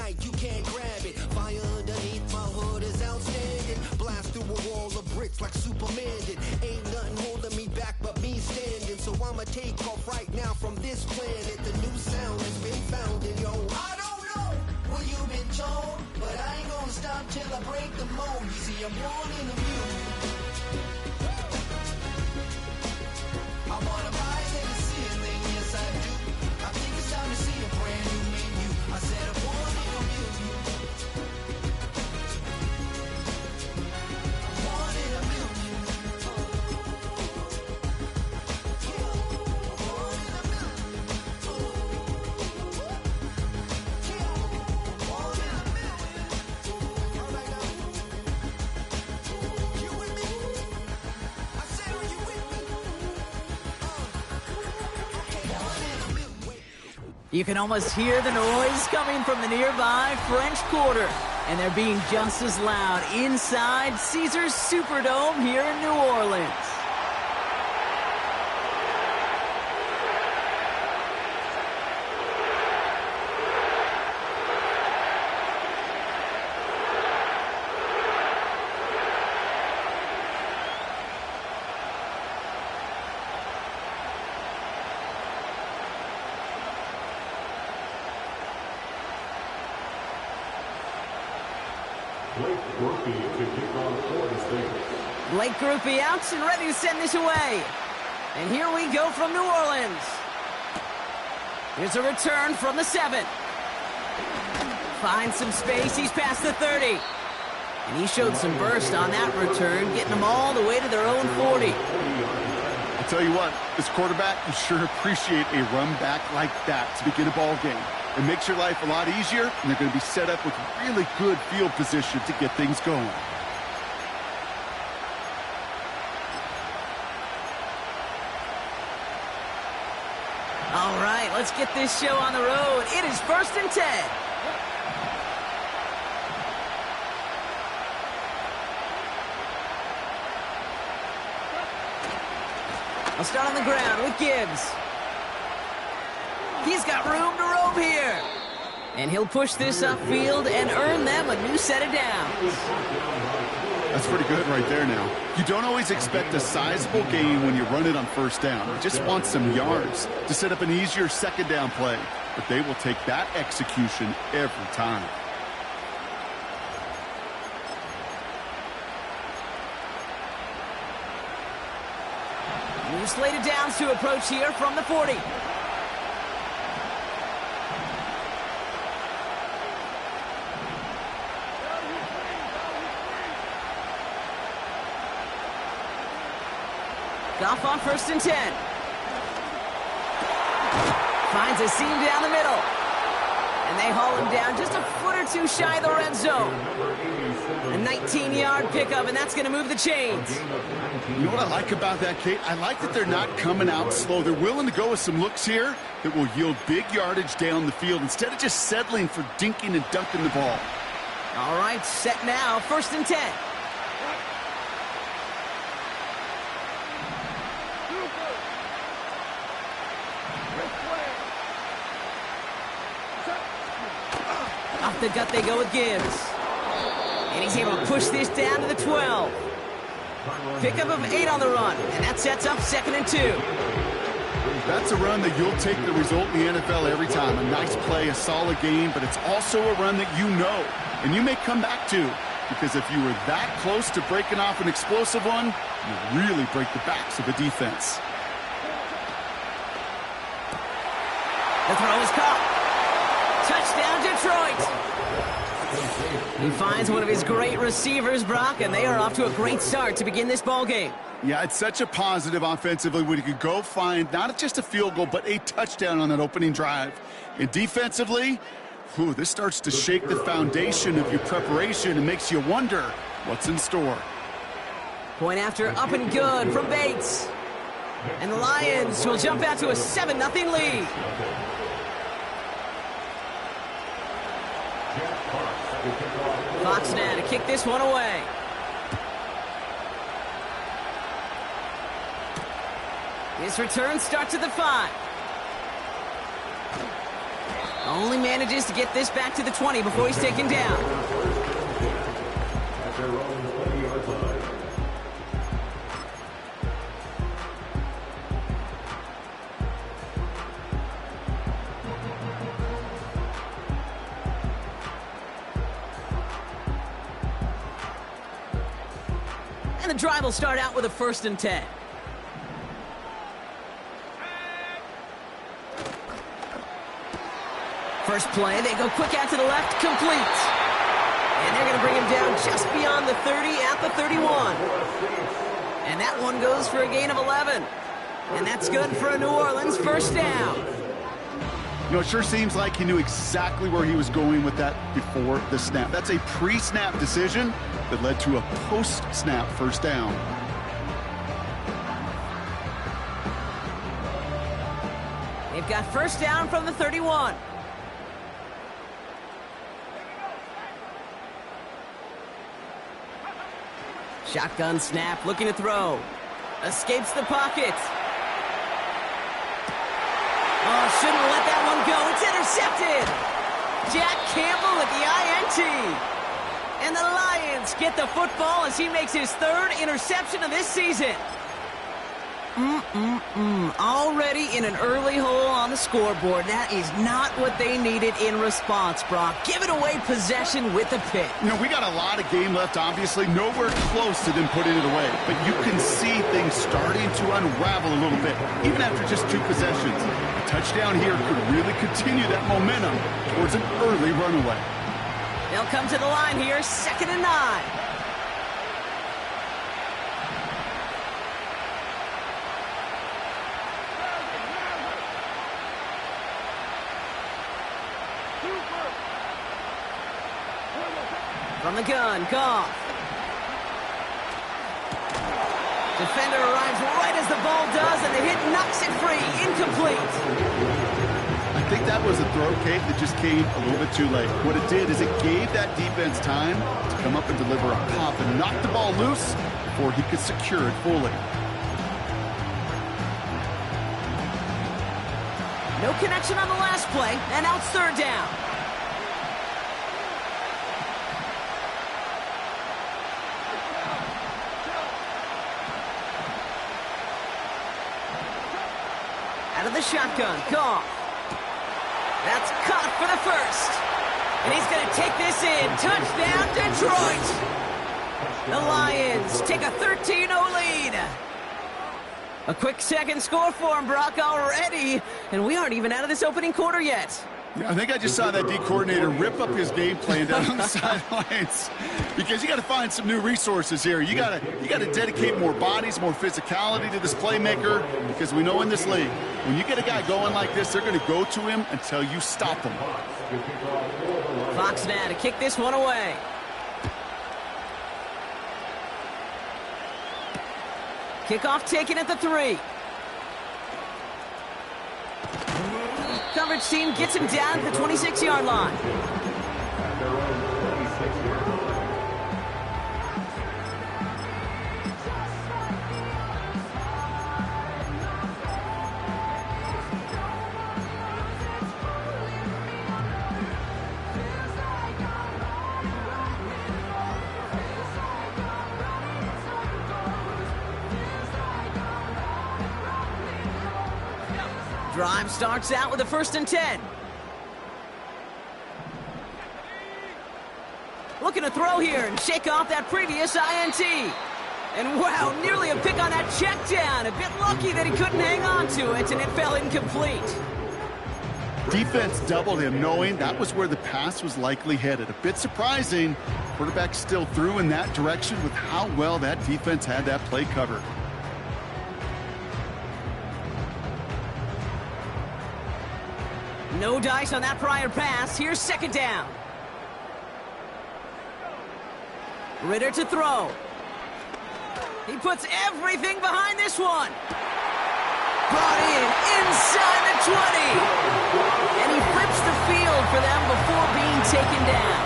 night, you can't grab it. Fire underneath my hood is outstanding. Blast through a wall of bricks like Superman did. Ain't nothing holding me back but me standing. So I'ma take off right now from this planet. The new sound has been found in yo. I don't know what you've been told, but I ain't gonna stop till I break the mold. You see, I'm born in the music. I wanna rise in the ceiling, yes I do. I think it's time to see a brand new menu. I said I'm born in the music. I'm born in the music. You can almost hear the noise coming from the nearby French Quarter. And they're being just as loud inside Caesars Superdome here in New Orleans. Blake Grupe out and ready to send this away. And here we go from New Orleans. Here's a return from the 7. Finds some space, he's past the 30. And he showed some burst on that return, getting them all the way to their own 40. I'll tell you what, this quarterback, you sure appreciate a run back like that to begin a ball game. It makes your life a lot easier, and they're going to be set up with really good field position to get things going. All right, let's get this show on the road. It is 1st and 10. I'll start on the ground with Gibbs. He's got room to roam here. And he'll push this upfield and earn them a new set of downs. That's pretty good right there now. You don't always expect a sizable gain when you run it on 1st down. You just want some yards to set up an easier 2nd down play. But they will take that execution every time. New slated downs to approach here from the 40. Goff on 1st and 10. Finds a seam down the middle. And they haul him down just a foot or two shy of the red zone. A 19-yard pickup, and that's going to move the chains. You know what I like about that, Kate? I like that they're not coming out slow. They're willing to go with some looks here that will yield big yardage down the field instead of just settling for dinking and dunking the ball. All right, set now, 1st and 10. Off the gut they go with Gibbs. And he's able to push this down to the 12. Pickup of 8 on the run, and that sets up 2nd and 2. That's a run that you'll take the result in the NFL every time. A nice play, a solid game, but it's also a run that you know, and you may come back to, because if you were that close to breaking off an explosive one, you really break the backs of the defense. The throw is caught. Touchdown, Detroit. He finds one of his great receivers, Brock, and they are off to a great start to begin this ball game. Yeah, it's such a positive offensively when you could go find not just a field goal, but a touchdown on that opening drive. And defensively, this starts to shake the foundation of your preparation and makes you wonder what's in store. Point after up and good from Bates. And the Lions will jump out to a 7-0 lead. Fox now to kick this one away. His return starts at the 5. Only manages to get this back to the 20 before he's taken down. And the drive will start out with a 1st and 10. First play, they go quick out to the left, complete. And they're going to bring him down just beyond the 30 at the 31. And that one goes for a gain of 11. And that's good for a New Orleans 1st down. You know, it sure seems like he knew exactly where he was going with that before the snap. That's a pre-snap decision that led to a post-snap 1st down. They've got 1st down from the 31. Shotgun snap, looking to throw. Escapes the pocket. Oh, shouldn't let that one go. It's intercepted. Jack Campbell with the INT. And the Lions get the football as he makes his 3rd interception of this season. Already in an early hole on the scoreboard. That is not what they needed in response, Brock. Giving away possession with the pick. You know, we got a lot of game left, obviously. Nowhere close to them putting it away. But you can see things starting to unravel a little bit, even after just 2 possessions. A touchdown here could really continue that momentum towards an early runaway. They'll come to the line here, 2nd and 9. From the gun, Goff. Defender arrives right as the ball does, and the hit knocks it free. Incomplete. I think that was a throw, Kate, that just came a little bit too late. What it did is it gave that defense time to come up and deliver a pop and knock the ball loose before he could secure it fully. No connection on the last play, and now it's 3rd down. Out of the shotgun, Goff. That's caught for the 1st. And he's going to take this in. Touchdown, Detroit. The Lions take a 13-0 lead. A quick 2nd score for him, Brock, already. And we aren't even out of this opening quarter yet. Yeah, I think I just saw that D coordinator rip up his game plan down on the sidelines, because you got to find some new resources here. You got to dedicate more bodies, more physicality to this playmaker, because we know in this league, when you get a guy going like this, they're going to go to him until you stop him. Fox now to kick this one away. Kickoff taken at the 3. Coverage team gets him down at the 26-yard line. Drive starts out with a 1st and 10. Looking to throw here and shake off that previous INT. And wow, nearly a pick on that check down. A bit lucky that he couldn't hang on to it, and it fell incomplete. Defense doubled him, knowing that was where the pass was likely headed. A bit surprising. Quarterback still threw in that direction with how well that defense had that play covered. No dice on that prior pass. Here's 2nd down. Ritter to throw. He puts everything behind this one. Brought in inside the 20. And he flips the field for them before being taken down.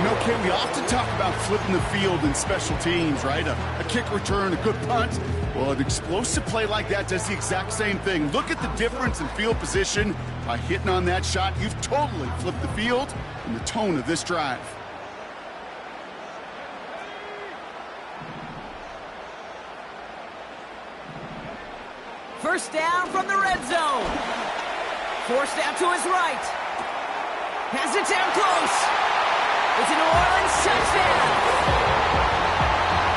You Okay, we often talk about flipping the field in special teams, right? A kick return, a good punt. Well, an explosive play like that does the exact same thing. Look at the difference in field position. By hitting on that shot, you've totally flipped the field and the tone of this drive. First down from the red zone. Forced out to his right. Has it down close. It's a New Orleans touchdown.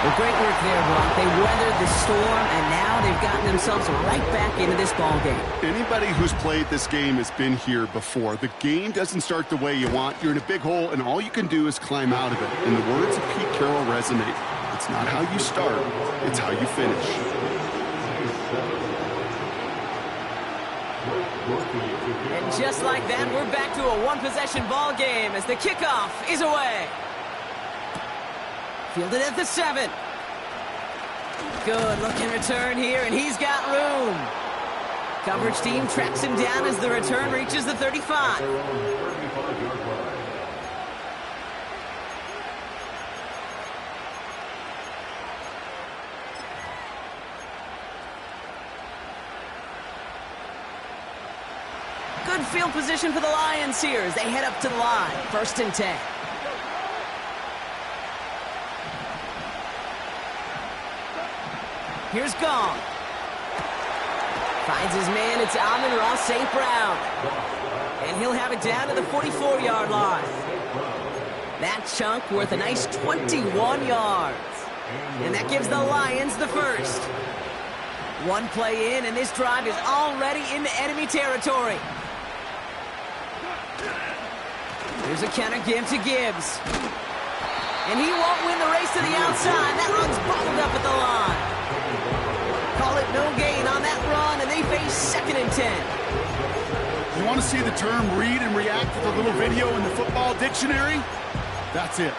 Well, great work there, Brock. They weathered the storm, and now they've gotten themselves right back into this ball game. Anybody who's played this game has been here before. The game doesn't start the way you want. You're in a big hole, and all you can do is climb out of it. And the words of Pete Carroll resonate. It's not how you start, it's how you finish. And just like that, we're back to a one-possession ball game as the kickoff is away. Fielded at the 7. Good looking return here, and he's got room. Coverage team tracks him down as the return reaches the 35. Good field position for the Lions here as they head up to the line. 1st and 10. Here's Gong. Finds his man. It's Amon-Ra St. Brown. And he'll have it down to the 44-yard line. That chunk worth a nice 21 yards. And that gives the Lions the first. One play in, and this drive is already into enemy territory. Here's a counter give to Gibbs. And he won't win the race to the outside. That run's bottled up at the line. Call it no gain on that run, and they face 2nd and 10. You want to see the term read and react with a little video in the football dictionary? That's it.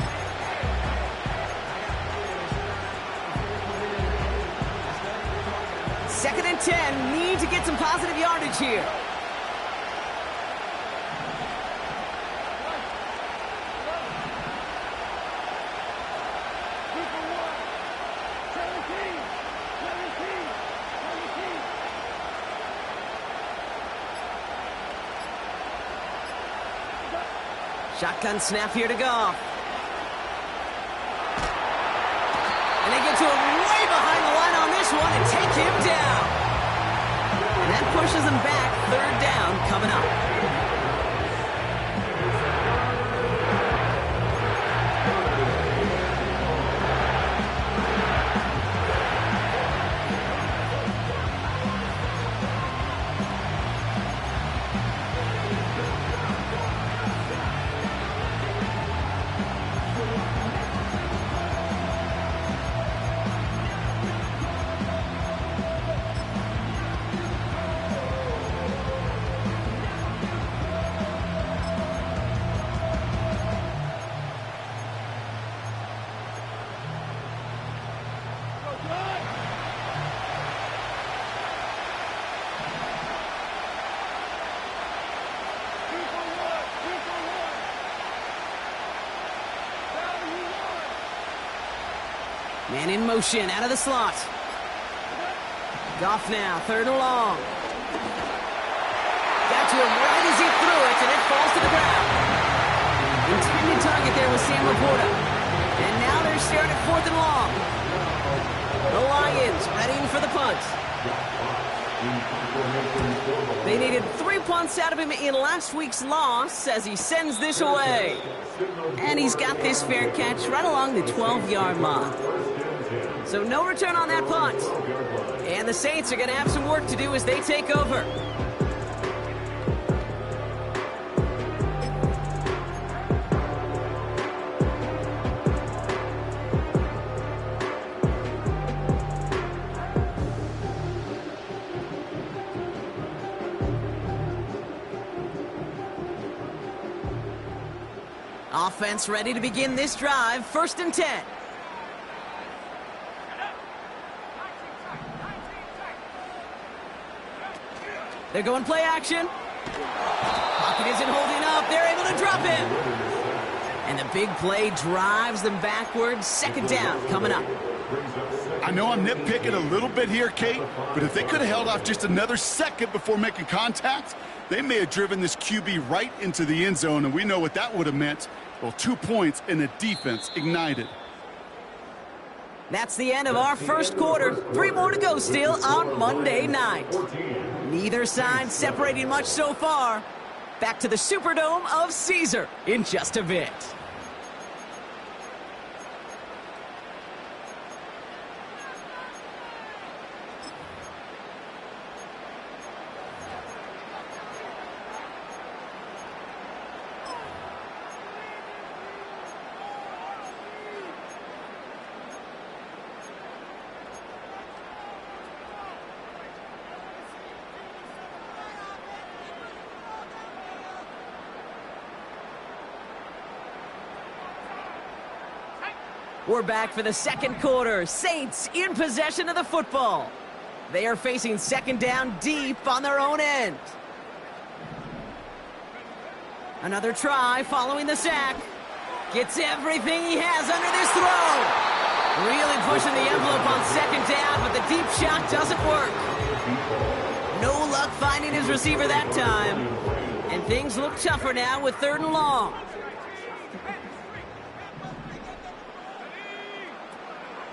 Second and 10, need to get some positive yardage here. Shotgun snap here to Goff. And they get to him way behind the line on this one and take him down. And that pushes them back. 3rd down coming up. Man in motion, out of the slot. Goff now, 3rd and long. Got to him right as he threw it, and it falls to the ground. Intended target there was Sam Laporta. And now they're staring at 4th and long. The Lions readying for the punt. They needed 3 punts out of him in last week's loss as he sends this away. And he's got this fair catch right along the 12-yard line. So no return on that punt. And the Saints are going to have some work to do as they take over. Offense ready to begin this drive. 1st and 10. They're going play action. Pocket isn't holding up. They're able to drop him. And the big play drives them backwards. Second down coming up. I know I'm nitpicking a little bit here, Kate, but if they could have held off just another second before making contact, they may have driven this QB right into the end zone, and we know what that would have meant. Well, 2 points and the defense ignited. That's the end of our first quarter. 3 more to go still on Monday night. Neither side separating much so far. Back to the Superdome of Caesar in just a bit. We're back for the second quarter. Saints in possession of the football. They are facing second down deep on their own end. Another try following the sack. Gets everything he has under this throw. Really pushing the envelope on second down, but the deep shot doesn't work. No luck finding his receiver that time. And things look tougher now with 3rd and long.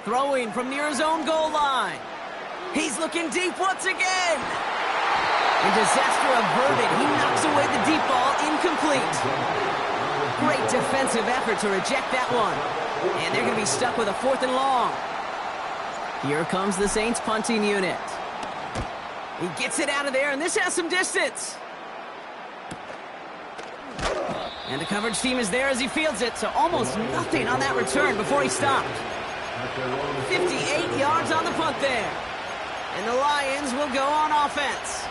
Throwing from near his own goal line. He's looking deep once again. And disaster averted. He knocks away the deep ball, incomplete. Great defensive effort to reject that one. And they're going to be stuck with a 4th and long. Here comes the Saints punting unit. He gets it out of there, and this has some distance. And the coverage team is there as he fields it, so almost nothing on that return before he stopped. 58 yards on the punt there. And the Lions will go on offense.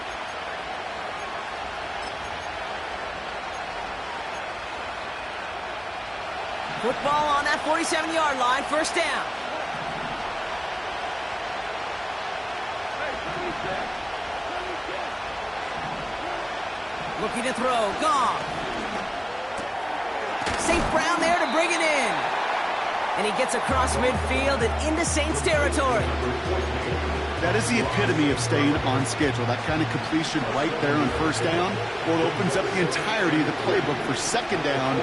Football on that 47-yard line, first down. Looking to throw, gone. St. Brown there to bring it in. And he gets across midfield and into Saints territory. That is the epitome of staying on schedule. That kind of completion right there on first down, or it opens up the entirety of the playbook for second down.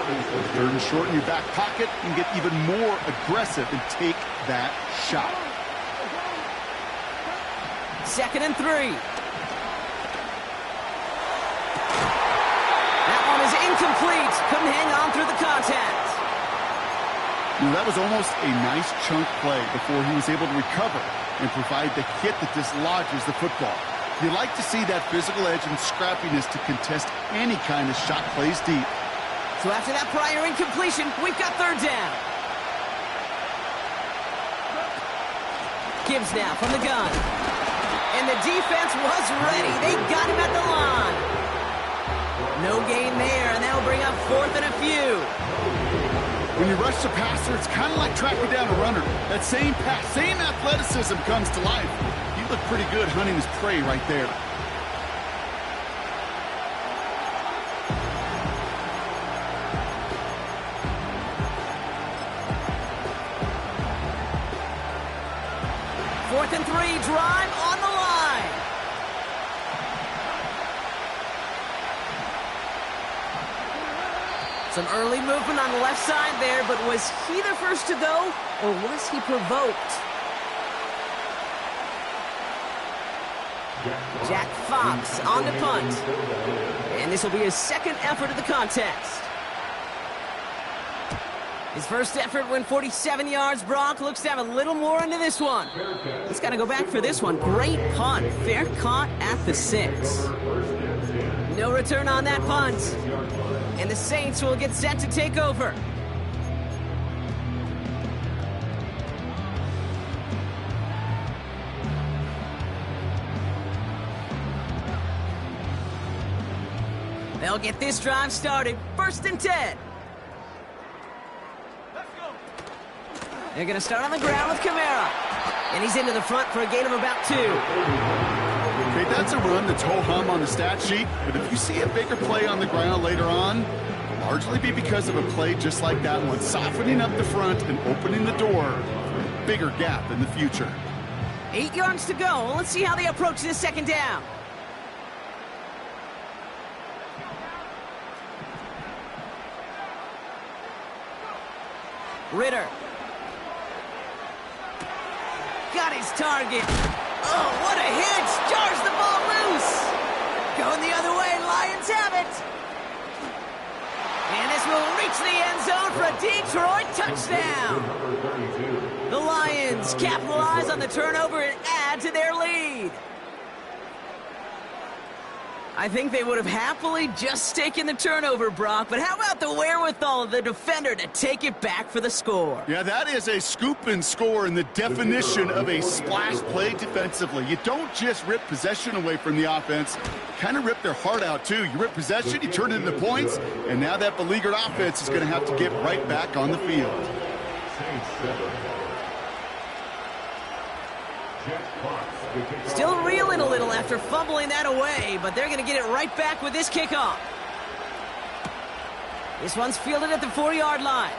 3rd and short in your back pocket, and get even more aggressive and take that shot. 2nd and 3. That one is incomplete. Couldn't hang on through the contact. That was almost a nice chunk play before he was able to recover and provide the hit that dislodges the football. You like to see that physical edge and scrappiness to contest any kind of shot plays deep. So after that prior incompletion, we've got 3rd down. Gibbs now from the gun. And the defense was ready. They got him at the line. No gain there, and that'll bring up 4th and a few. When you rush the passer, it's kind of like tracking down a runner. That same pass, same athleticism comes to life. He looked pretty good hunting his prey right there. Fourth and 3, drive on the line. Some early movement on the left side there, but was he the first to go, or was he provoked? Jack Fox on the punt. And this will be his second effort of the contest. His first effort went 47 yards. Brock looks to have a little more into this one. He's got to go back for this one. Great punt. Fair caught at the 6. No return on that punt. And the Saints will get set to take over. They'll get this drive started. 1st and 10. They're going to start on the ground with Kamara. And he's into the front for a gain of about 2. Okay, that's a run that's ho-hum on the stat sheet, but if you see a bigger play on the ground later on, largely be because of a play just like that one, softening up the front and opening the door for a bigger gap in the future. 8 yards to go. Let's see how they approach this second down. Ritter. Got his target. Oh, what a hit! Jars the ball loose. Going the other way, Lions have it. And this will reach the end zone for a Detroit touchdown. The Lions capitalize on the turnover and add to their lead. I think they would have happily just taken the turnover, Brock, but how about the wherewithal of the defender to take it back for the score? Yeah, that is a scoop and score in the definition of a splash play defensively. You don't just rip possession away from the offense, you kind of rip their heart out too. You rip possession, you turn it into points, and now that beleaguered offense is going to have to get right back on the field. Still reeling a little after fumbling that away, but they're going to get it right back with this kickoff. This one's fielded at the 4-yard line.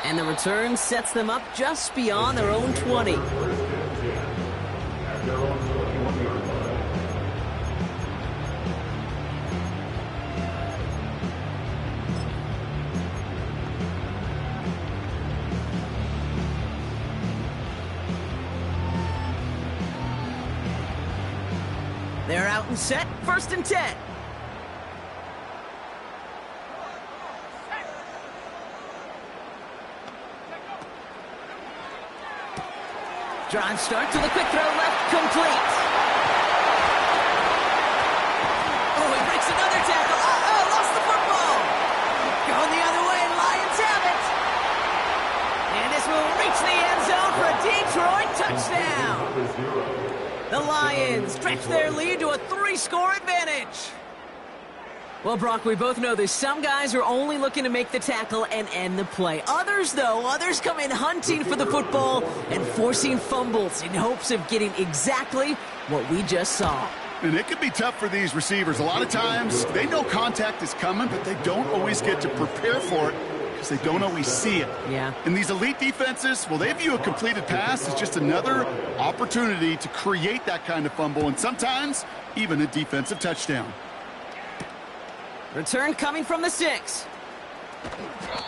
And the return sets them up just beyond their own 20. They're out and set, 1st and 10. Drive start to the quick throw left, complete. Oh, he breaks another tackle. Oh, lost the football. Going the other way, Lions have it. And this will reach the end zone for a Detroit touchdown. The Lions stretch their lead to a 3-score advantage. Well, Brock, we both know this. Some guys are only looking to make the tackle and end the play. Others come in hunting for the football and forcing fumbles in hopes of getting exactly what we just saw. And it can be tough for these receivers. A lot of times, they know contact is coming, but they don't always get to prepare for it because they don't always see it. Yeah. And these elite defenses, well, they view a completed pass as just another opportunity to create that kind of fumble, and sometimes even a defensive touchdown. Return coming from the 6.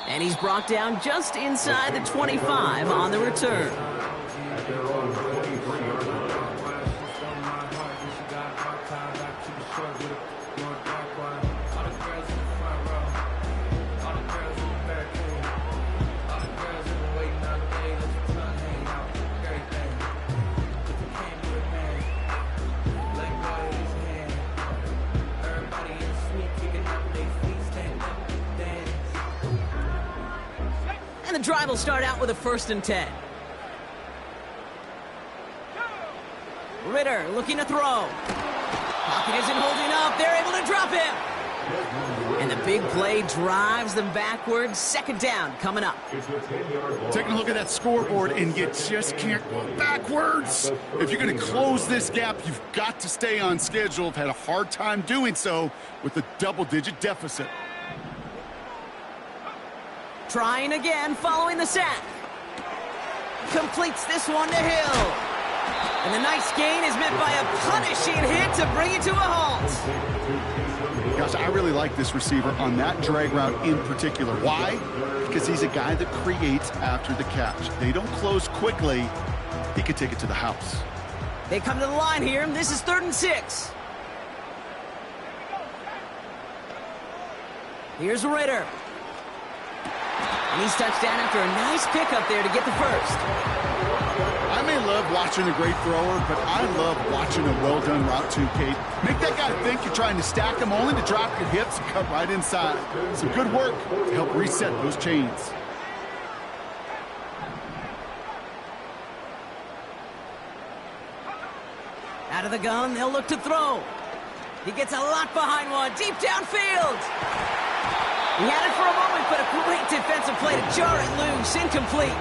And he's brought down just inside the 25 on the return. The drive will start out with a 1st and 10. Ritter looking to throw. Pocket isn't holding up. They're able to drop him. And the big play drives them backwards. 2nd down coming up. Taking a look at that scoreboard, and you just can't go backwards. If you're going to close this gap, you've got to stay on schedule. I've had a hard time doing so with a double-digit deficit. Trying again following the sack. Completes this one to Hill. And the nice gain is met by a punishing hit to bring it to a halt. Gosh, I really like this receiver on that drag route in particular. Why? Because he's a guy that creates after the catch. They don't close quickly. He could take it to the house. They come to the line here. This is 3rd and 6. Here's Ritter. And he's touched down after a nice pickup there to get the 1st. I may love watching a great thrower, but I love watching a well-done route too, Kate. Make that guy think you're trying to stack him only to drop your hips and cut right inside. Some good work to help reset those chains. Out of the gun, they'll look to throw. He gets a lot behind one, deep downfield. He had it for a moment, but a great defensive play to jar it loose. Incomplete.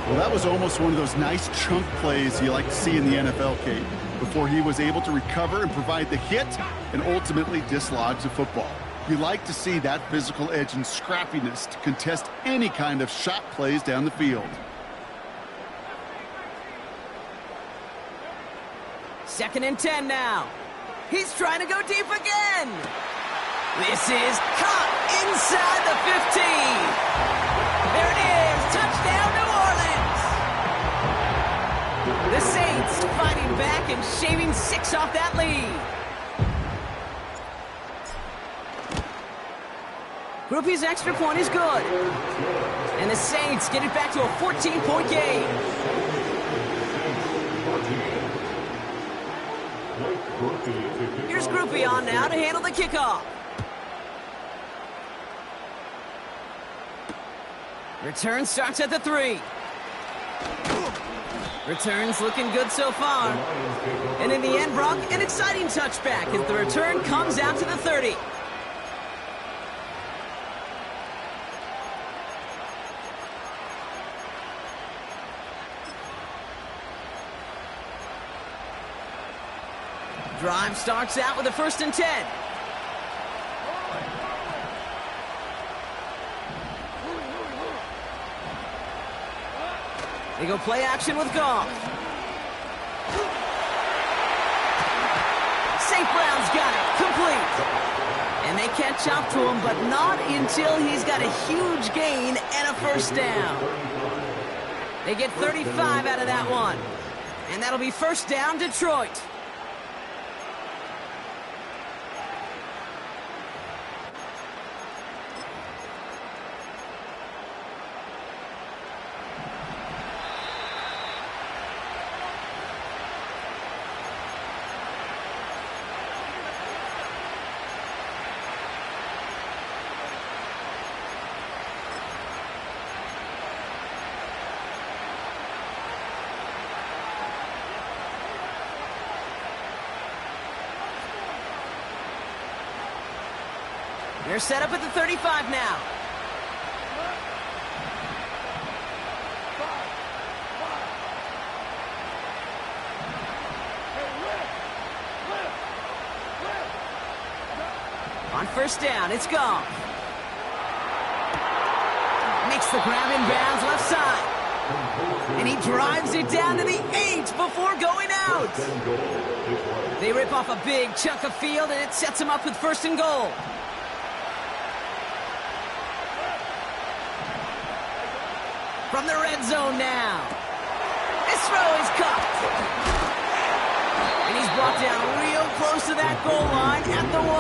Well, that was almost one of those nice chunk plays you like to see in the NFL, Kate. before he was able to recover and provide the hit and ultimately dislodge the football. You like to see that physical edge and scrappiness to contest any kind of shot plays down the field. Second and 10 now. He's trying to go deep again. This is caught inside the 15. There it is. Touchdown, New Orleans. The Saints fighting back and shaving 6 off that lead. Groupie's extra point is good. And the Saints get it back to a 14-point game. Here's Groupie on now to handle the kickoff. Return starts at the 3. Returns looking good so far. And in the end, Brock, an exciting touchback as the return comes out to the 30. Drive starts out with a 1st and 10. They go play action with Goff. St. Brown's got it, complete. And they catch up to him, but not until he's got a huge gain and a 1st down. They get 35 out of that one. And that'll be 1st down, Detroit. They're set up at the 35 now. On 1st down, it's Goff. Makes the grab in bounds left side. And he drives it down to the 8 before going out. They rip off a big chunk of field, and it sets him up with 1st and goal. From the red zone now. This throw is caught. And he's brought down real close to that goal line at the 1.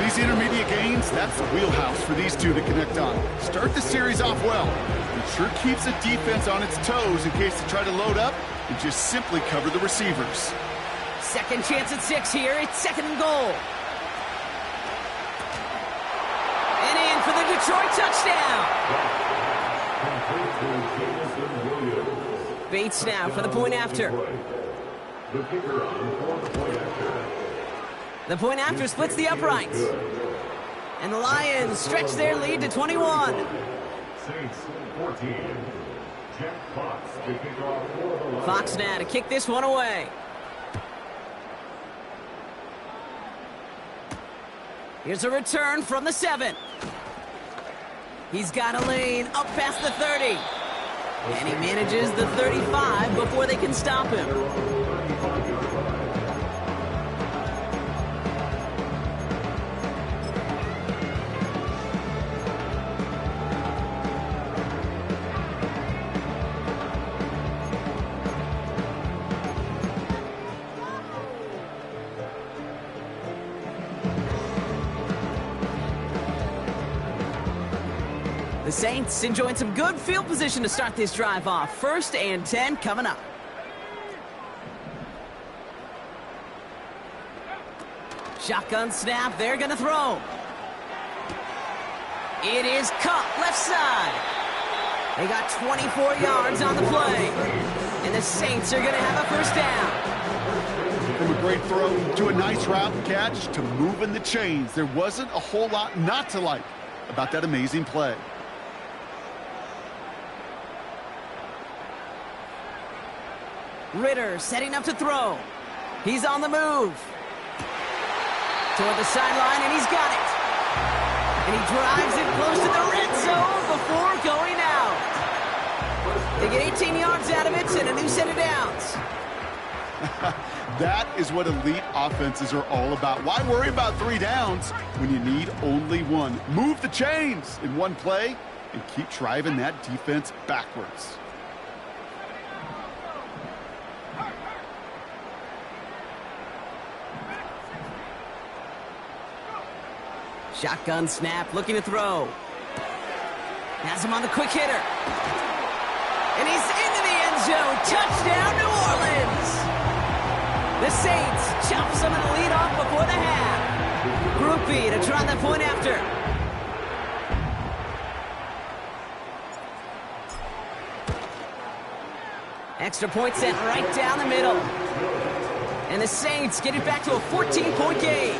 These intermediate gains, that's the wheelhouse for these two to connect on. Start the series off well. It sure keeps the defense on its toes in case they try to load up and just simply cover the receivers. Second chance at 6 here. It's 2nd and goal. And in for the Detroit touchdown. Bates now for the point after. The point after splits the uprights. And the Lions stretch their lead to 21. Saints 14. Jack Fox to kick off for the Lions. Fox now to kick this one away. Here's a return from the 7. He's got a lane up past the 30. And he manages the 35 before they can stop him. The Saints enjoying some good field position to start this drive off. 1st and 10 coming up. Shotgun snap, they're going to throw. It is caught left side. They got 24 yards on the play. And the Saints are going to have a 1st down. From a great throw to a nice route and catch to moving the chains, there wasn't a whole lot not to like about that amazing play. Ritter setting up to throw. He's on the move. Toward the sideline, and he's got it. And he drives it close to the red zone before going out. They get 18 yards out of it and a new set of downs. That is what elite offenses are all about. Why worry about 3 downs when you need only 1? Move the chains in one play and keep driving that defense backwards. Shotgun snap, looking to throw. Has him on the quick hitter. And he's into the end zone. Touchdown, New Orleans! The Saints chop some of the lead off before the half. Groupie to try the point after. Extra point sent right down the middle. And the Saints get it back to a 14-point game.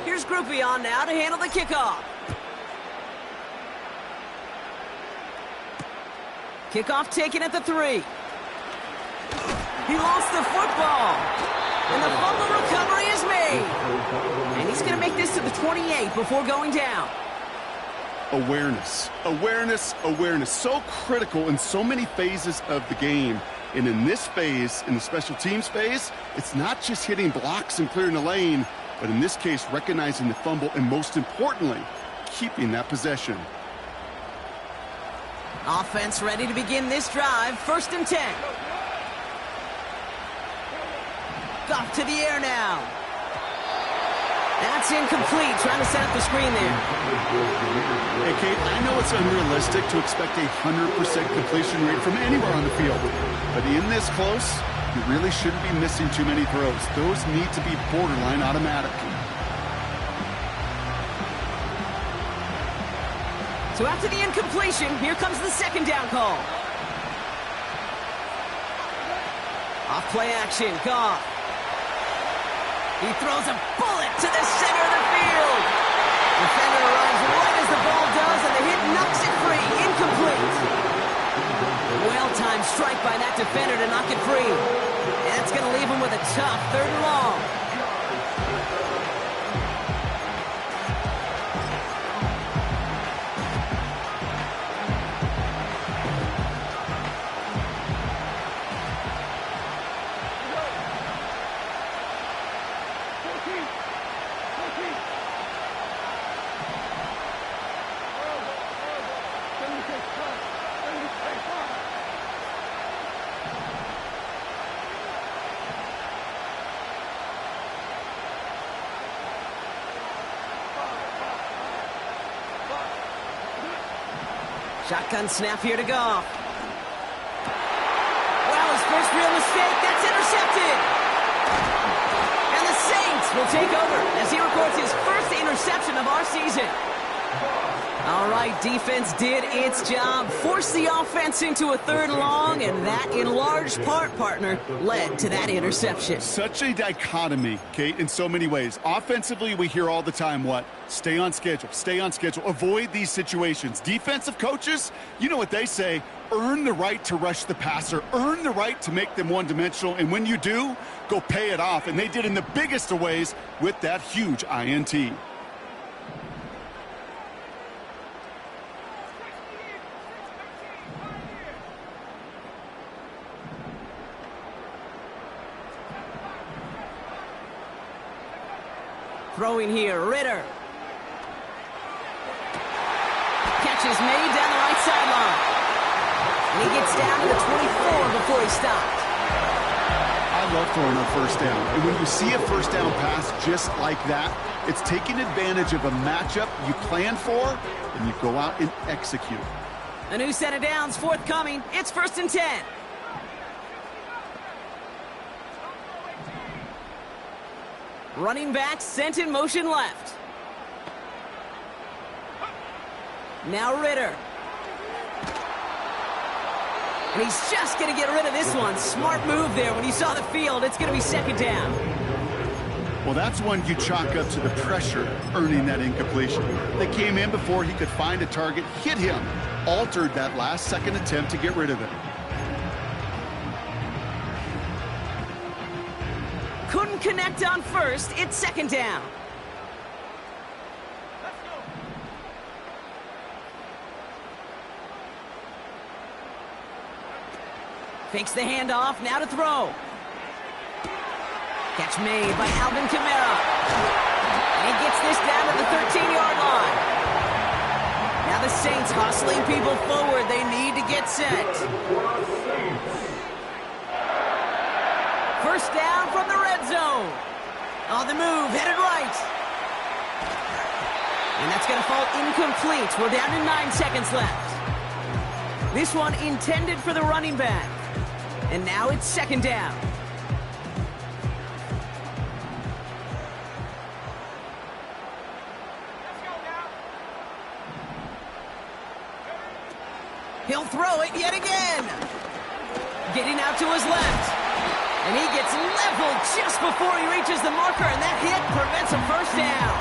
Here's Groupie on now to handle the kickoff. Kickoff taken at the 3. He lost the football. And the fumble recovery is made. And he's going to make this to the 28 before going down. Awareness, awareness, awareness. So critical in so many phases of the game. And in this phase, in the special teams phase, it's not just hitting blocks and clearing the lane, but in this case, recognizing the fumble and most importantly, keeping that possession. Offense ready to begin this drive. 1st and 10. Goff to the air now. That's incomplete. Trying to set up the screen there. Hey, Kate, I know it's unrealistic to expect a 100% completion rate from anywhere on the field. But in this close, you really shouldn't be missing too many throws. Those need to be borderline automatic. So after the incompletion, here comes the 2nd down call. Off play action, Goff. He throws a bullet to the center of the field. Defender arrives right as the ball does, and the hit knocks it free. Incomplete. Well-timed strike by that defender to knock it free. And it's going to leave him with a tough 3rd and long. Shotgun snap here to Goff. Well, his first real mistake, that's intercepted. And the Saints will take over as he records his first interception of our season. All right, defense did its job, forced the offense into a 3rd and long, and that, in large part, partner, led to that interception. Such a dichotomy, Kate, in so many ways. Offensively, we hear all the time what? Stay on schedule, avoid these situations. Defensive coaches, you know what they say, earn the right to rush the passer, earn the right to make them one-dimensional, and when you do, go pay it off. And they did in the biggest of ways with that huge INT. Throwing here, Ritter. Catch is made down the right sideline. And he gets down to the 24 before he stopped. I love throwing on 1st down. And when you see a 1st down pass just like that, it's taking advantage of a matchup you plan for, and you go out and execute. A new set of downs forthcoming. It's 1st and 10. Running back sent in motion left. Now Ritter. And he's just going to get rid of this one. Smart move there when he saw the field. It's going to be 2nd down. Well, that's one you chalk up to the pressure earning that incompletion. They came in before he could find a target, hit him, altered that last-second attempt to get rid of it. Couldn't connect on first. It's second down. Fakes the handoff, now to throw. Catch made by Alvin Kamara. And he gets this down to the 13-yard line. Now the Saints hustling people forward. They need to get set. First down from the red zone. On the move, headed right. And that's going to fall incomplete. We're down to 9 seconds left. This one intended for the running back. And now it's second down. He'll throw it yet again. Getting out to his left. And he gets leveled just before he reaches the marker, and that hit prevents a first down.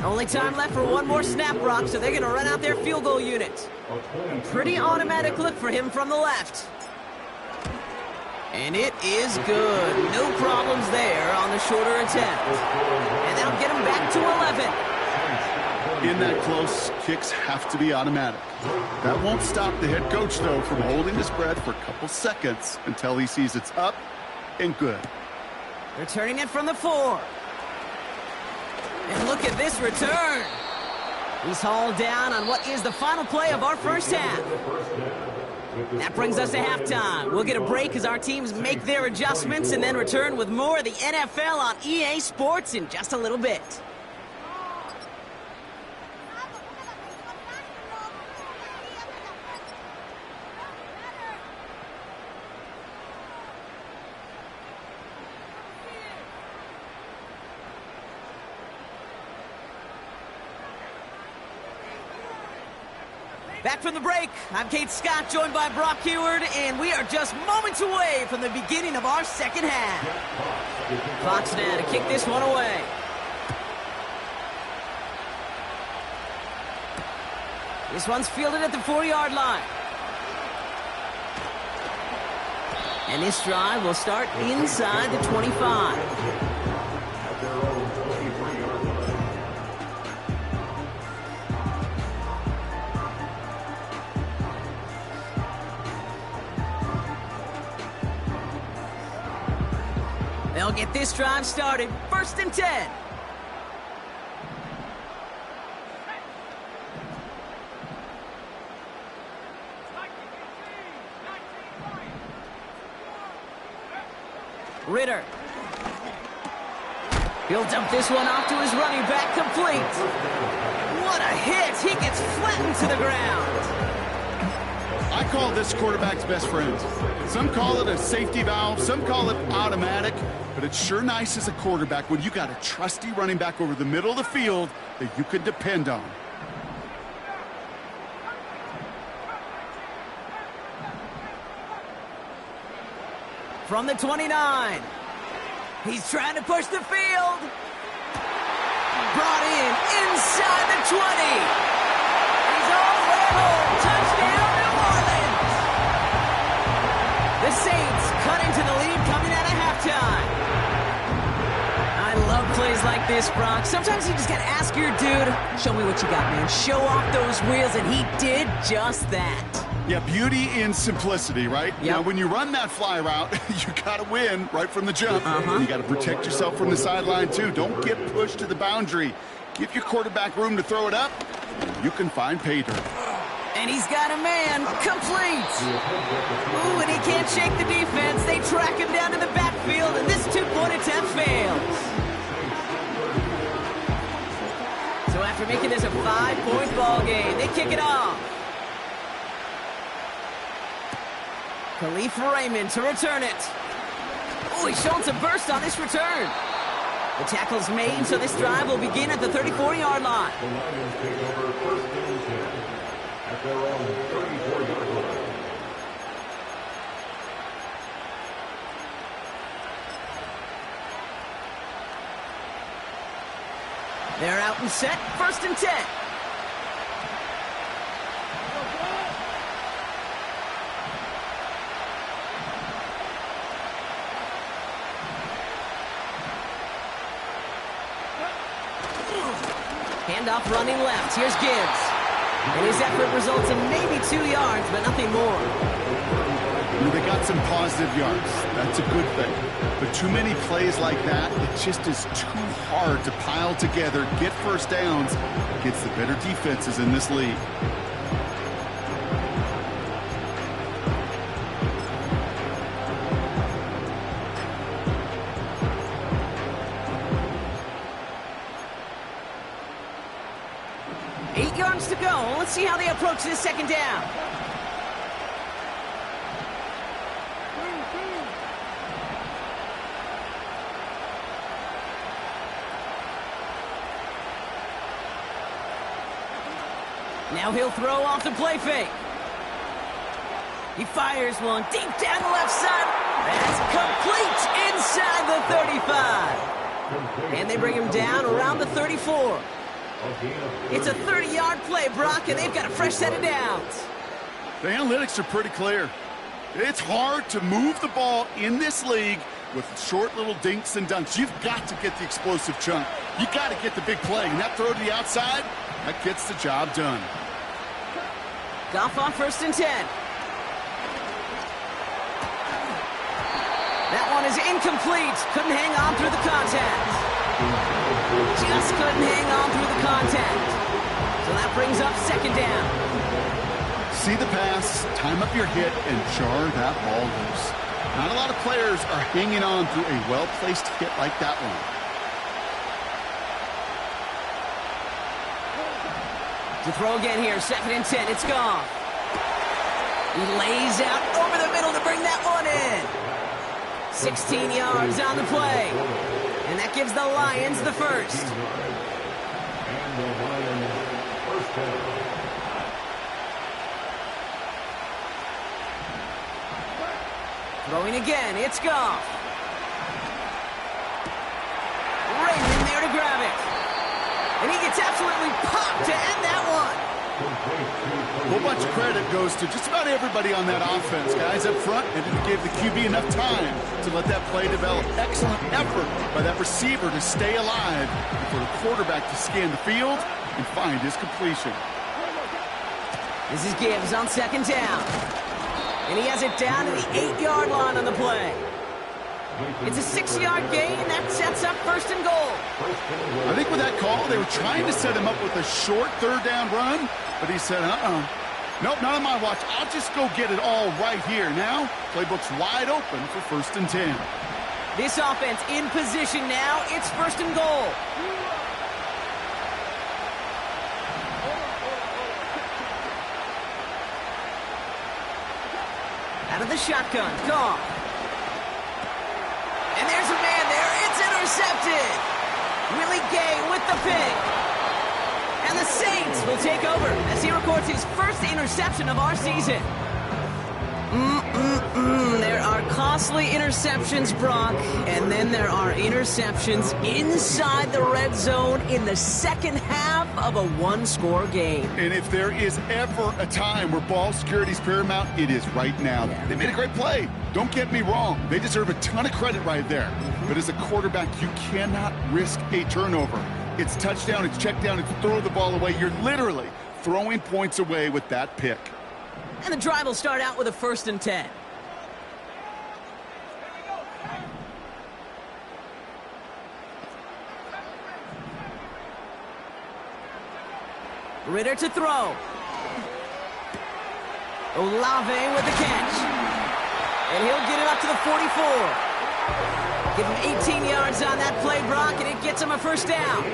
Only time left for one more snap, Brock, so they're going to run out their field goal unit. Pretty automatic look for him from the left. And it is good. No problems there on the shorter attempt. And that'll get him back to 11. In that close, kicks have to be automatic. That won't stop the head coach, though, from holding his breath for a couple seconds until he sees it's up and good. Returning it from the 4. And look at this return. He's hauled down on what is the final play of our first half. That brings us to halftime. We'll get a break as our teams make their adjustments and then return with more of the NFL on EA Sports in just a little bit. Back from the break, I'm Kate Scott, joined by Brock Huard, and we are just moments away from the beginning of our second half. Fox now to kick this one away. This one's fielded at the 4-yard line. And this drive will start inside the 25. They'll get this drive started. First and 10. Ritter. He'll dump this one off to his running back, complete. What a hit. He gets flattened to the ground. I call this quarterback's best friend. Some call it a safety valve, some call it automatic, but it's sure nice as a quarterback when you got a trusty running back over the middle of the field that you can depend on. From the 29. He's trying to push the field. Brought in inside the 20. He's all the way home. Touchdown, New Orleans. The Saints cut into the lead coming out of halftime. I love plays like this, Brock. Sometimes you just got to ask your dude, show me what you got, man. Show off those wheels, and he did just that. Yeah, beauty in simplicity, right? Yep. Now, when you run that fly route, you got to win right from the jump. You got to protect yourself from the sideline, too. Don't get pushed to the boundary. Give your quarterback room to throw it up. You can find pay dirt. And he's got a man, complete. Ooh, and he can't shake the defense. They track him down to the backfield, and this two-point attempt fails. So after making this a 5-point ball game, they kick it off. Khalif Raymond to return it. Oh, he's shown some burst on this return. The tackle's made, so this drive will begin at the 34-yard line. The Lions take over first and 10 at their own 34-yard line. They're out and set, first and 10. Handoff running left. Here's Gibbs. And his effort results in maybe 2 yards, but nothing more. They got some positive yards. That's a good thing. But too many plays like that, it just is too hard to pile together, get first downs against the better defenses in this league. To go. Let's see how they approach this second down. Now he'll throw off the play fake. He fires one deep down the left side. That's complete inside the 35. And they bring him down around the 34. It's a 30-yard play, Brock, and they've got a fresh set of downs. The analytics are pretty clear. It's hard to move the ball in this league with short little dinks and dunks. You've got to get the explosive chunk. You got to get the big play. And that throw to the outside, that gets the job done. Goff on first and 10. That one is incomplete. Couldn't hang on through the contact. Just couldn't hang on through the contact. So that brings up second down. See the pass, time up your hit, and jar that ball loose. Not a lot of players are hanging on through a well-placed hit like that one. To throw again here, second and 10, it's gone. He lays out over the middle to bring that one in. 16 yards on the play. And that gives the Lions the first. And the Lions first down. Throwing again, it's Goff. Right in there to grab it. And he gets absolutely popped to end that one. A whole bunch of credit goes to just about everybody on that offense. Guys up front, and it gave the QB enough time to let that play develop. Excellent effort by that receiver to stay alive and for the quarterback to scan the field and find his completion. This is Gibbs on second down. And he has it down to the 8-yard line on the play. It's a 6-yard gain. That sets up first and goal. I think with that call, they were trying to set him up with a short third down run, but he said, nope, not on my watch. I'll just go get it all right here. Now, playbook's wide open for first and 10. This offense in position now. It's first and goal. Out of the shotgun, Goff. And there's a man there. It's intercepted. Willie Gay with the pick. And the Saints will take over as he records his first interception of our season. There are costly interceptions, Brock, and then there are interceptions inside the red zone in the second half of a one-score game. And if there is ever a time where ball security is paramount, it is right now. Yeah. They made a great play. Don't get me wrong. They deserve a ton of credit right there. But as a quarterback, you cannot risk a turnover. It's touchdown, it's check down, it's throw the ball away. You're literally throwing points away with that pick. And the drive will start out with a first and 10. Ritter to throw. Olave with the catch. And he'll get it up to the 44. Give him 18 yards on that play, Brock, and it gets him a first down.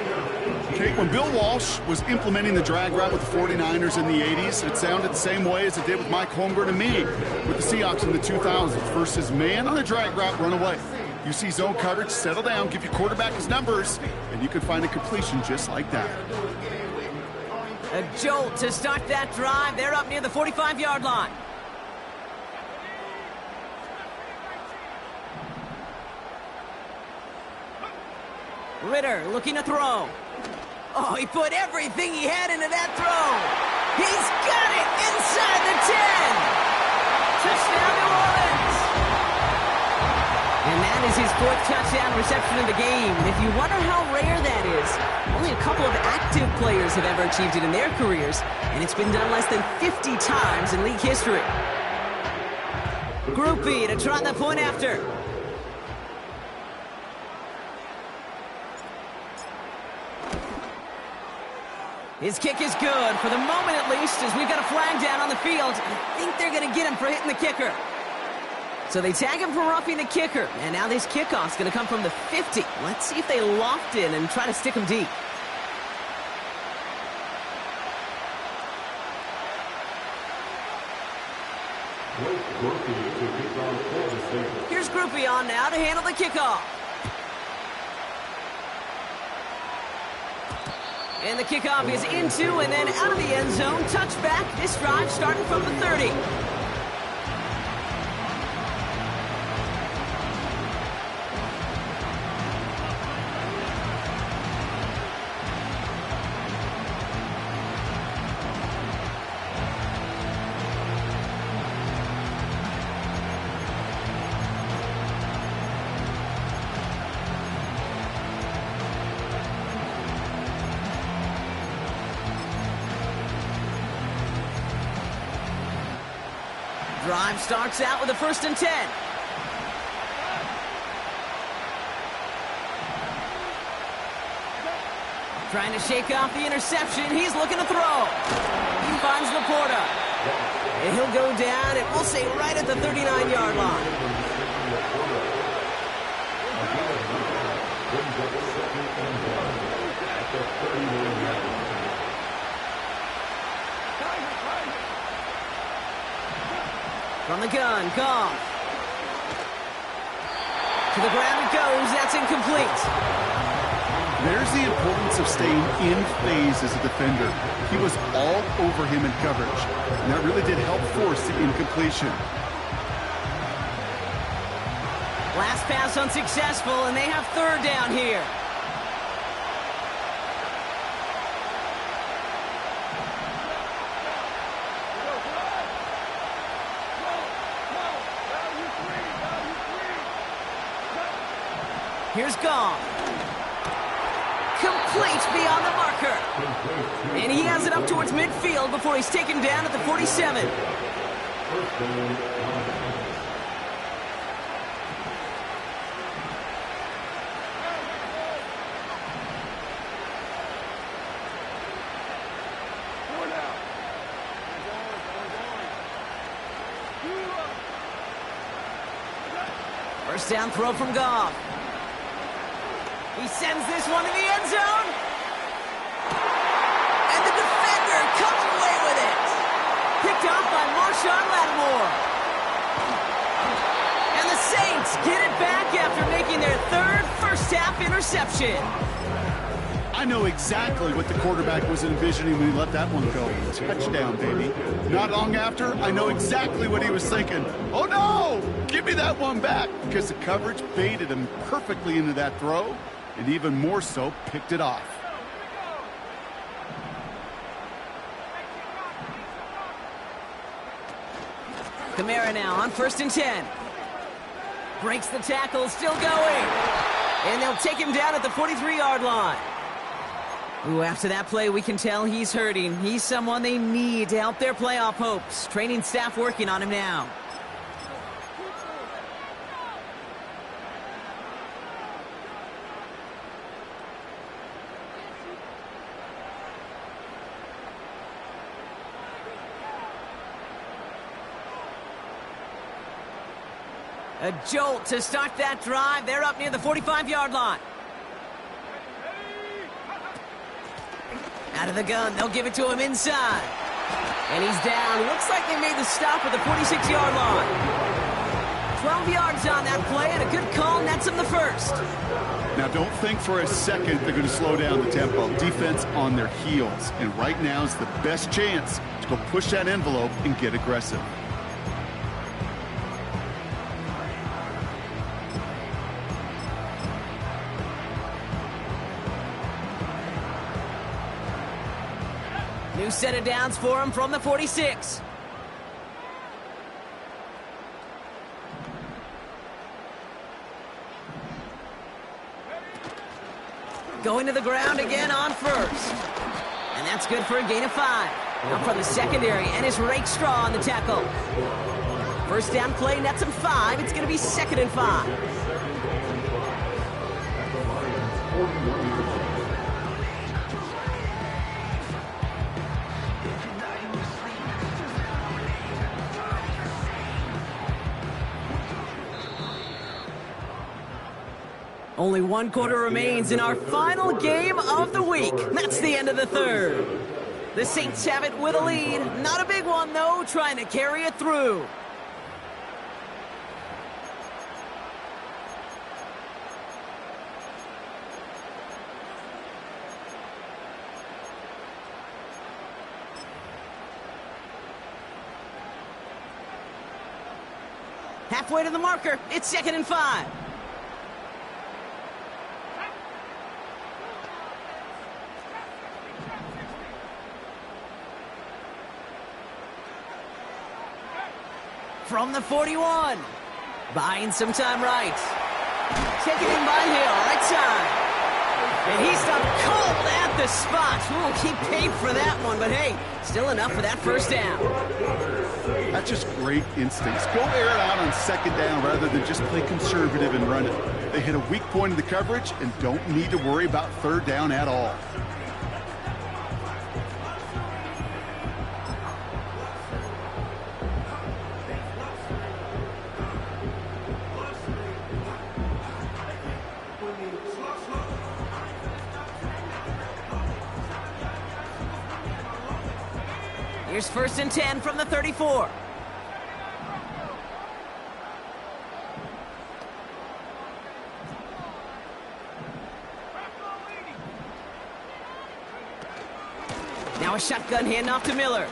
Okay, when Bill Walsh was implementing the drag route with the 49ers in the 80s, it sounded the same way as it did with Mike Holmgren and me with the Seahawks in the 2000s versus man on the drag route, run away. You see zone coverage, settle down, give your quarterback his numbers, and you can find a completion just like that. A jolt to start that drive. They're up near the 45-yard line. Ritter looking to throw. Oh, he put everything he had into that throw. He's got it inside the 10. Touchdown, New Orleans. And that is his 4th touchdown reception of the game. And if you wonder how rare that is, only a couple of active players have ever achieved it in their careers, and it's been done less than 50 times in league history. Groupie to try the point after. His kick is good, for the moment at least, as we've got a flag down on the field. I think they're going to get him for hitting the kicker. So they tag him for roughing the kicker, and now this kickoff's going to come from the 50. Let's see if they loft in and try to stick him deep. Here's Groupie on now to handle the kickoff. And the kickoff is into and then out of the end zone. Touchback. This drive starting from the 30. Drive starts out with a 1st and 10. Trying to shake off the interception. He's looking to throw. He finds Laporta. And he'll go down, and we'll say right at the 39-yard line. From the gun, Goff. To the ground it goes. That's incomplete. There's the importance of staying in phase as a defender. He was all over him in coverage, and that really did help force the incompletion. Last pass unsuccessful, and they have 3rd down here. Here's Goff. Complete beyond the marker. And he has it up towards midfield before he's taken down at the 47. First down throw from Goff. He sends this one to the end zone. And the defender comes away with it. Picked off by Marshawn Lattimore. And the Saints get it back after making their 3rd first-half interception. I know exactly what the quarterback was envisioning when he let that one go. Touchdown, baby. Not long after, I know exactly what he was thinking. Oh, no! Give me that one back, because the coverage baited him perfectly into that throw, and even more so, picked it off. Kamara now on 1st and 10. Breaks the tackle, still going. And they'll take him down at the 43-yard line. Ooh, after that play, we can tell he's hurting. He's someone they need to help their playoff hopes. Training staff working on him now. A jolt to start that drive. They're up near the 45-yard line. Out of the gun, they'll give it to him inside. And he's down. Looks like they made the stop at the 46-yard line. 12 yards on that play, and a good call nets him the first. Now, don't think for a second they're going to slow down the tempo. Defense on their heels. And right now is the best chance to go push that envelope and get aggressive. New set of downs for him from the 46. Going to the ground again on first. And that's good for a gain of 5. Now from the secondary, and it's Rakestraw on the tackle. First down play nets him 5. It's going to be 2nd and 5. Only 1 quarter remains in our final game of the week. That's the end of the third. The Saints have it with a lead. Not a big one, though, trying to carry it through. Halfway to the marker. It's 2nd and 5. From the 41. Buying some time right. Taken in by Hill, right side. And he stopped cold at the spot. Ooh, he paid for that one, but hey, still enough for that first down. That's just great instincts. Go air it out on 2nd down rather than just play conservative and run it. They hit a weak point in the coverage and don't need to worry about 3rd down at all. Here's 1st and 10 from the 34. Now a shotgun handoff to Miller.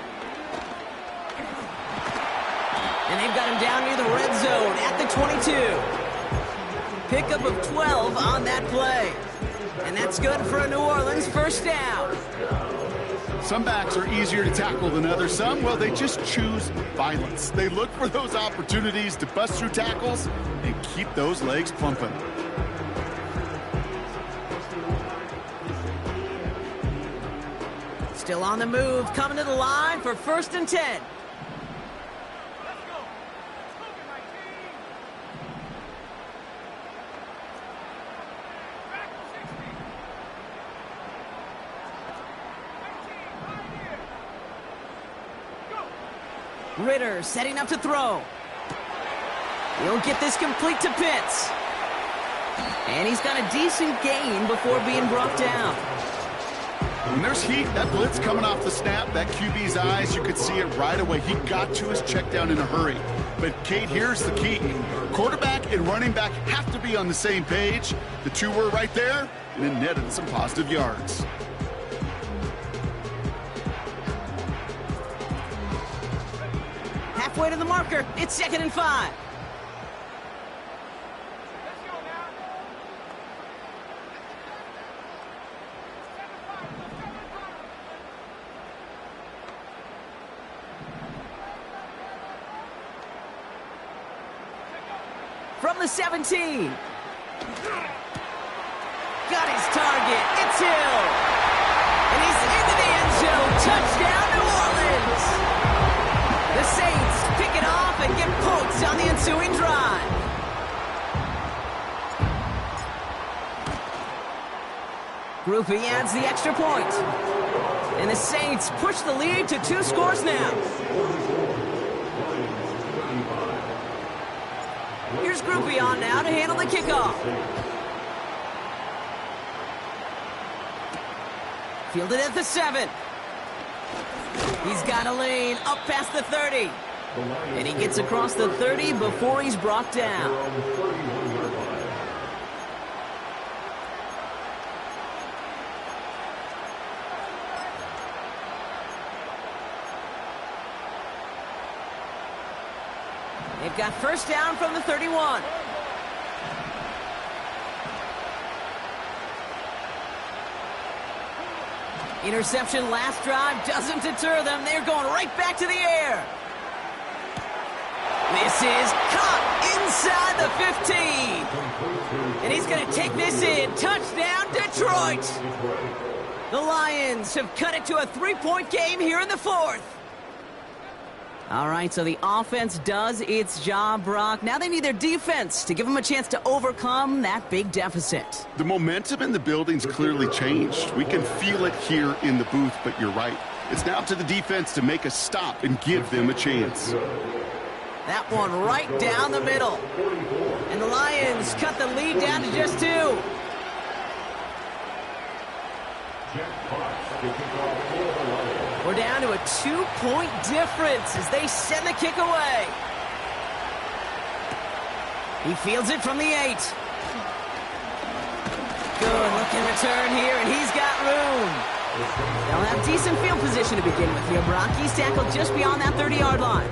And they've got him down near the red zone at the 22. Pickup of 12 on that play. And that's good for a New Orleans first down. Some backs are easier to tackle than others. Some, well, they just choose violence. They look for those opportunities to bust through tackles and keep those legs pumping. Still on the move, coming to the line for 1st and 10. Ritter setting up to throw. He'll get this complete to Pitts. And he's got a decent gain before being brought down. When there's heat, that blitz coming off the snap, that QB's eyes, you could see it right away. He got to his check down in a hurry. But, Kate, here's the key. Quarterback and running back have to be on the same page. The two were right there, and it netted some positive yards. Halfway to the marker. It's 2nd and 5. From the 17. Got his target. It's Hill. And he's into the end zone. Touchdown, New Orleans. The Saints pick it off and get points on the ensuing drive. Grupe adds the extra point. And the Saints push the lead to 2 scores now. Here's Grupe on now to handle the kickoff. Fielded at the 7. He's got a lane up past the 30. And he gets across the 30 before he's brought down. They've got first down from the 31. Interception last drive doesn't deter them. They're going right back to the air. This is caught inside the 15. And he's going to take this in. Touchdown, Detroit. The Lions have cut it to a 3-point game here in the fourth. All right, so the offense does its job, Brock. Now they need their defense to give them a chance to overcome that big deficit. The momentum in the building's clearly changed. We can feel it here in the booth, but you're right. It's now up to the defense to make a stop and give them a chance. That one right down the middle. And the Lions cut the lead down to just 2. We're down to a 2-point difference as they send the kick away. He fields it from the 8. Good looking return here, and he's got room. They'll have decent field position to begin with here, Brock. He's tackled just beyond that 30-yard line.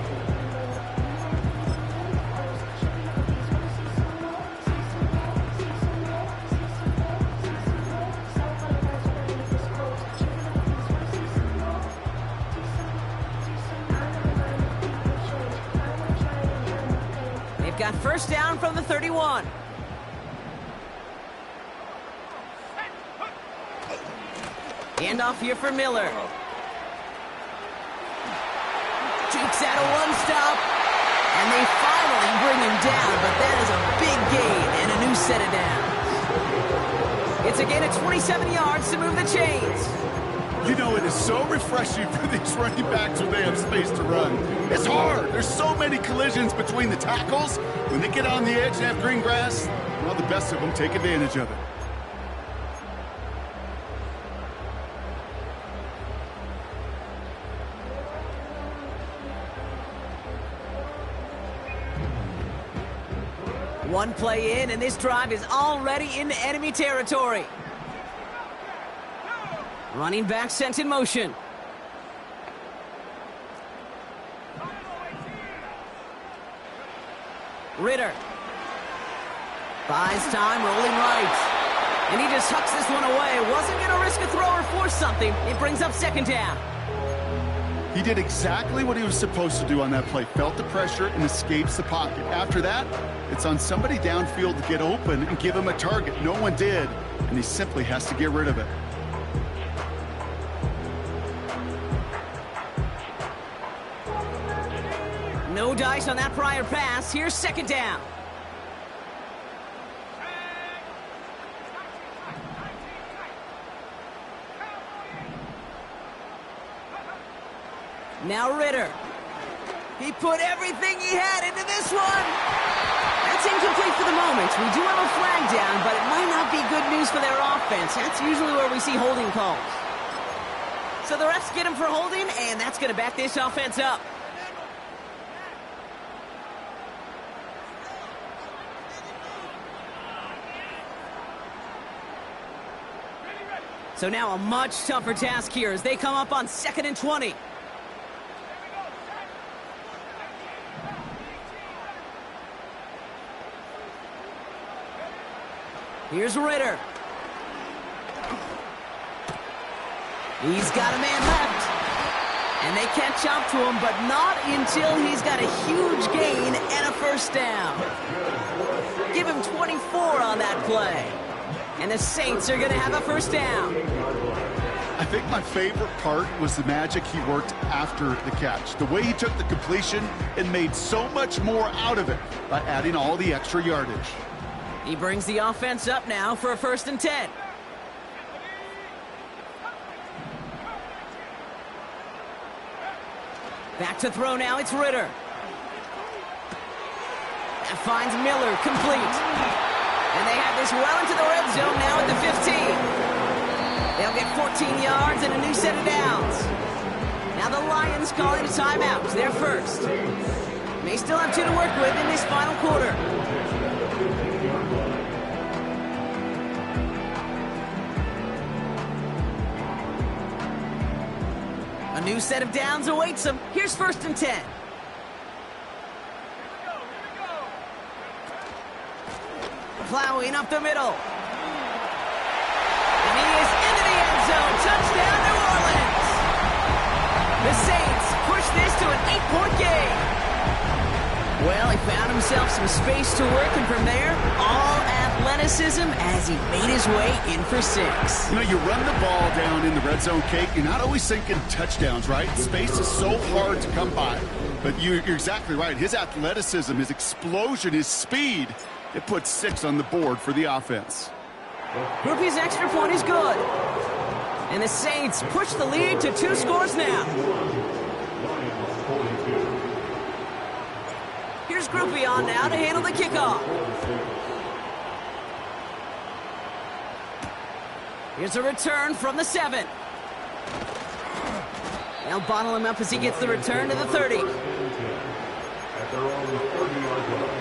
Got first down from the 31. Handoff here for Miller. Jukes out a one-stop. And they finally bring him down, but that is a big gain and a new set of downs. It's a gain of 27 yards to move the chains. You know, it is so refreshing for these running backs when they have space to run. It's hard. There's so many collisions between the tackles. When they get on the edge and have green grass, well, the best of them take advantage of it. One play in, and this drive is already into enemy territory. Running back sent in motion. Ritter. Buys time, rolling right. And he just hucks this one away. Wasn't going to risk a throw or force something. It brings up second down. He did exactly what he was supposed to do on that play. Felt the pressure and escapes the pocket. After that, it's on somebody downfield to get open and give him a target. No one did, and he simply has to get rid of it. No dice on that prior pass. Here's second down. Now Ritter. He put everything he had into this one. That's incomplete for the moment. We do have a flag down, but it might not be good news for their offense. That's usually where we see holding calls. So the refs get him for holding, and that's going to back this offense up. So now a much tougher task here as they come up on 2nd and 20. Here's Ritter. He's got a man left. And they catch up to him, but not until he's got a huge gain and a first down. Give him 24 on that play. And the Saints are going to have a first down. I think my favorite part was the magic he worked after the catch. The way he took the completion and made so much more out of it by adding all the extra yardage. He brings the offense up now for a 1st and 10. Back to throw now, it's Ritter. That finds Miller, complete. And they have this well into the red zone now at the 15. They'll get 14 yards and a new set of downs. Now the Lions calling a timeout. They're first. They still have 2 to work with in this final quarter. A new set of downs awaits them. Here's 1st and 10. Plowing up the middle. And he is into the end zone. Touchdown, New Orleans. The Saints push this to an 8-point game. Well, he found himself some space to work, and from there, all athleticism as he made his way in for 6. You know, you run the ball down in the red zone, Kate, you're not always thinking touchdowns, right? Space is so hard to come by. But you're exactly right. His athleticism, his explosion, his speed, it puts 6 on the board for the offense. Groupie's extra point is good. And the Saints push the lead to 2 scores now. Here's Groupie on now to handle the kickoff. Here's a return from the 7. They'll bottle him up as he gets the return to the 30. At their own 30-yard line.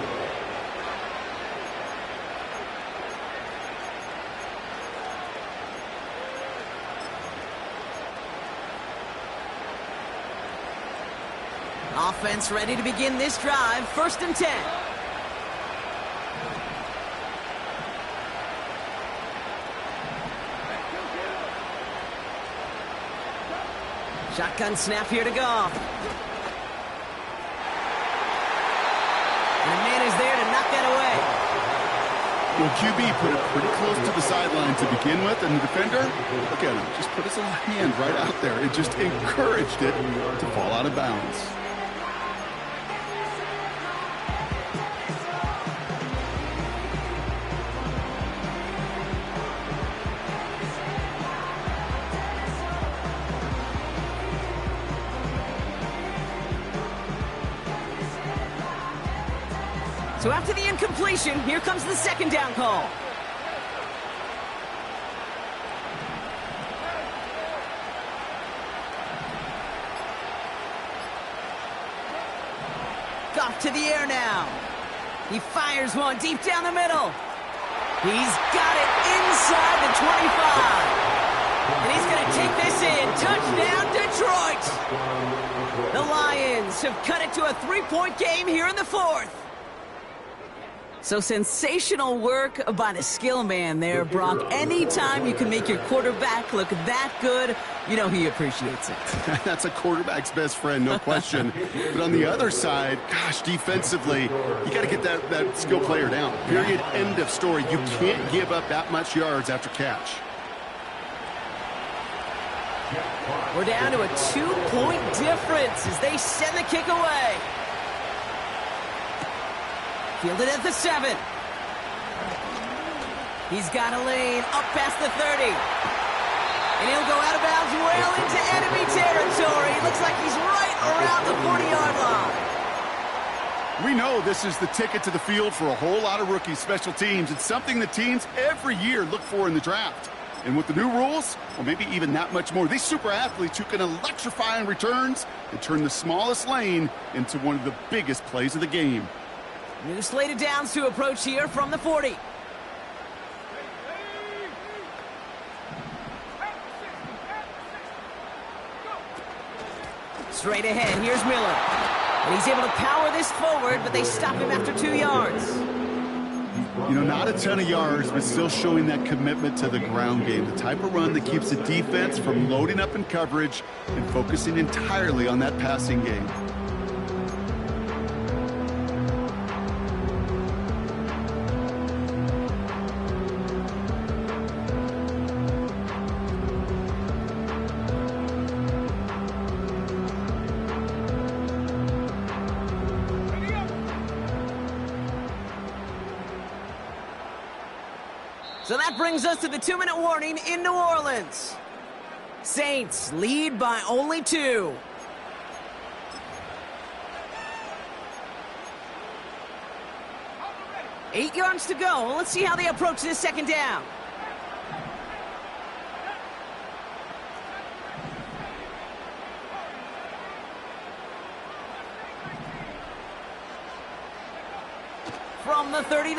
Offense ready to begin this drive. 1st and 10. Shotgun snap here to Goff. And a man is there to knock that away. Well, QB put it pretty close to the sideline to begin with, and the defender, look at him, just put his little hand right out there. It just encouraged it to fall out of bounds. So after the incompletion, here comes the 2nd down call. Goff to the air now. He fires one deep down the middle. He's got it inside the 25. And he's going to take this in. Touchdown, Detroit. The Lions have cut it to a 3-point game here in the 4th. So sensational work by the skill man there, Brock. Anytime you can make your quarterback look that good, you know he appreciates it. That's a quarterback's best friend, no question. But on the other side, gosh, defensively, you got to get that skill player down. Period, end of story. You can't give up that much yards after catch. We're down to a 2-point difference as they send the kick away. Fielded at the 7. He's got a lane up past the 30. And he'll go out of bounds well into enemy territory. Looks like he's right around the 40-yard line. We know this is the ticket to the field for a whole lot of rookie special teams. It's something the teams every year look for in the draft. And with the new rules, well, maybe even that much more. These super athletes who can electrify in returns and turn the smallest lane into one of the biggest plays of the game. New slate of downs to approach here from the 40. Straight ahead, here's Miller. And he's able to power this forward, but they stop him after 2 yards. You know, not a ton of yards, but still showing that commitment to the ground game. The type of run that keeps the defense from loading up in coverage and focusing entirely on that passing game. So that brings us to the 2-minute warning in New Orleans. Saints lead by only 2. Eight yards to go. Let's see how they approach this 2nd down. from the 39.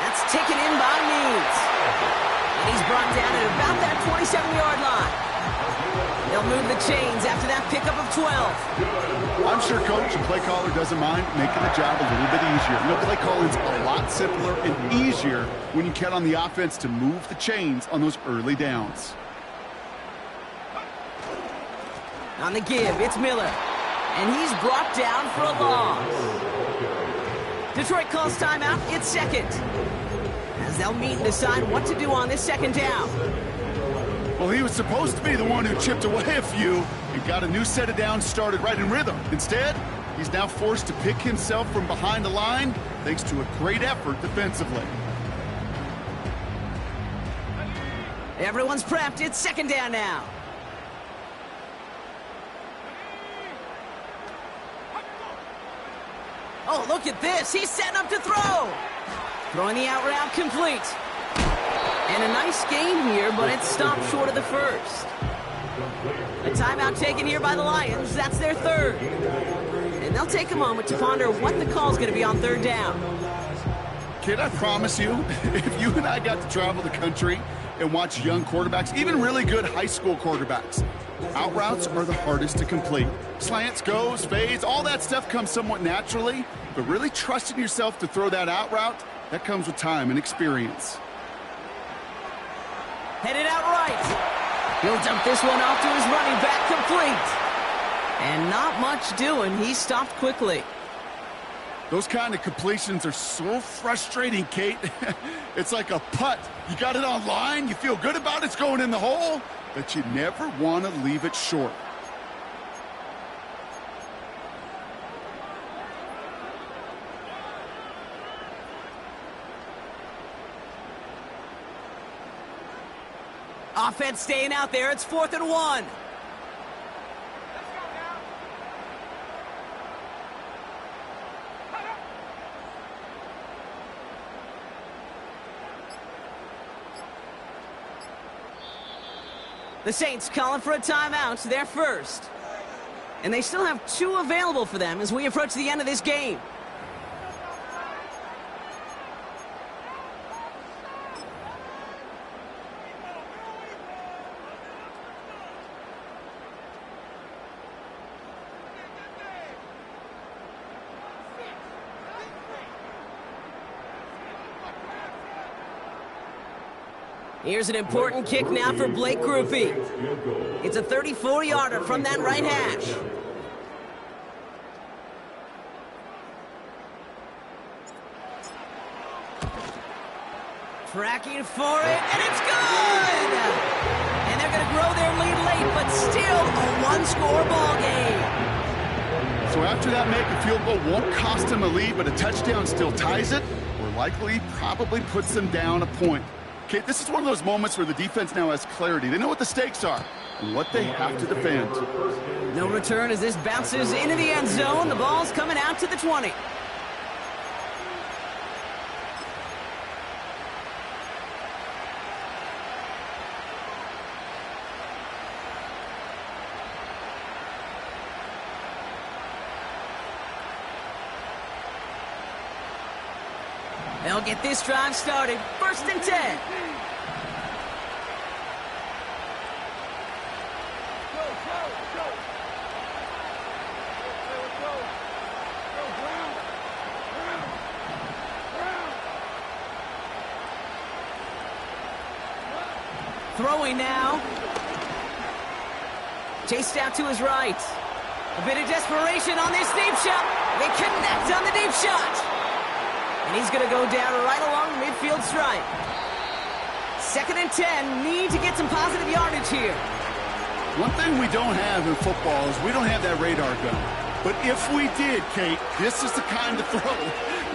That's taken in by Meads. And he's brought down at about that 27-yard line. They'll move the chains after that pickup of 12. I'm sure coach and play caller doesn't mind making the job a little bit easier. You know, play calling's a lot simpler and easier when you count on the offense to move the chains on those early downs. On the give, it's Miller. And he's brought down for a loss. Detroit calls timeout. It's second. As they'll meet and decide what to do on this second down. Well, he was supposed to be the one who chipped away a few and got a new set of downs started right in rhythm. Instead, he's now forced to pick himself from behind the line thanks to a great effort defensively. Everyone's prepped. It's second down now. Oh, look at this. He's setting up to throw. Throwing the out route complete. And a nice game here, but it's stopped short of the first. A timeout taken here by the Lions. That's their third. And they'll take a moment to ponder what the call's going to be on third down. Kid, I promise you, if you and I got to travel the country and watch young quarterbacks, even really good high school quarterbacks, out routes are the hardest to complete. Slants, goes, fades, all that stuff comes somewhat naturally, but really trusting yourself to throw that out route, that comes with time and experience. Headed out right. He'll dump this one off to his running back, complete. And not much doing. He stopped quickly. Those kind of completions are so frustrating, Kate. It's like a putt. You got it on line, you feel good about it's going in the hole, but you never want to leave it short. Offense staying out there. It's 4th and 1. The Saints calling for a timeout. They're first. And they still have 2 available for them as we approach the end of this game. Here's an important kick now for Blake Grupe. It's a 34-yarder from that right hash. Tracking for it, and it's good! And they're going to grow their lead late, but still a one-score ball game. So after that make, a field goal won't cost them a lead, but a touchdown still ties it, or likely probably puts them down a point. Okay, this is one of those moments where the defense now has clarity. They know what the stakes are and what they have to defend. No return as this bounces into the end zone. The ball's coming out to the 20. They'll get this drive started. 1st and 10. Throwing now. Chased out to his right. A bit of desperation on this deep shot. They connect on the deep shot. And he's going to go down right along the midfield stripe. 2nd and 10. Need to get some positive yardage here. One thing we don't have in football is we don't have that radar gun. But if we did, Kate, this is the kind of throw,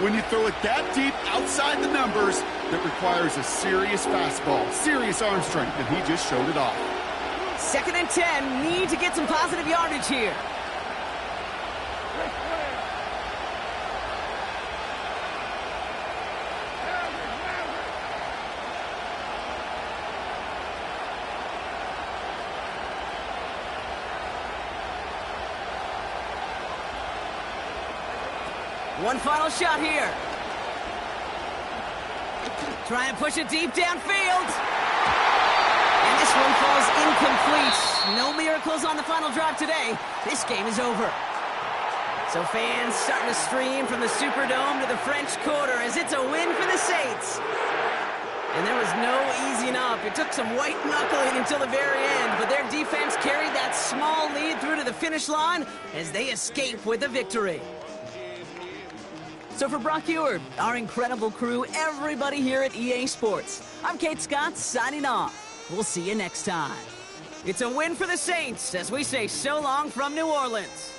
when you throw it that deep outside the numbers, that requires a serious fastball, serious arm strength, and he just showed it off. 2nd and 10. Need to get some positive yardage here. One final shot here. Try and push it deep downfield. And this one falls incomplete. No miracles on the final drive today. This game is over. So fans starting to stream from the Superdome to the French Quarter as it's a win for the Saints. And there was no easing up. It took some white knuckling until the very end, but their defense carried that small lead through to the finish line as they escape with a victory. So for Brock Huard, our incredible crew, everybody here at EA Sports, I'm Kate Scott signing off. We'll see you next time. It's a win for the Saints as we say so long from New Orleans.